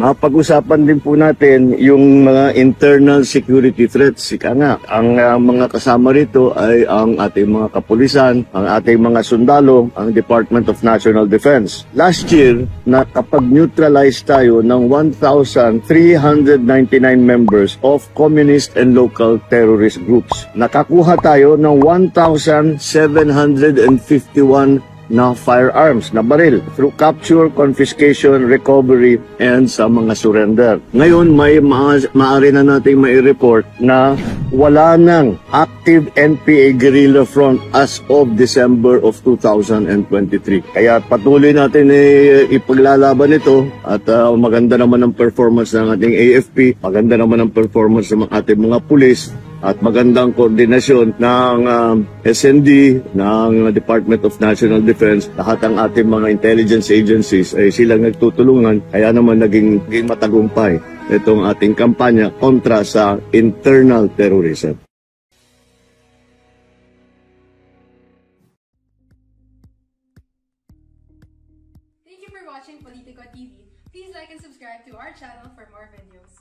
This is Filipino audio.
Mapag-usapan din po natin yung mga internal security threats. Ika nga, ang mga kasama rito ay ang ating mga kapulisan, ang ating mga sundalo, ang Department of National Defense. Last year, nakapag-neutralize tayo ng 1,399 members of communist and local terrorist groups. Nakakuha tayo ng 1,751 na firearms, na baril, through capture, confiscation, recovery, and sa mga surrender. Ngayon, may maaari na natin mai-report na wala nang active NPA guerrilla front as of December of 2023. Kaya patuloy natin ipaglalaban ito at maganda naman ang performance ng ating AFP, maganda naman ang performance ng ating mga pulis, at magandang koordinasyon ng SND, ng Department of National Defense, lahat ang ating mga intelligence agencies ay silang nagtutulungan, kaya naman naging matagumpay itong ating kampanya kontra sa internal terrorism. Thank you for watching Politico TV. Please like and subscribe to our channel for more videos.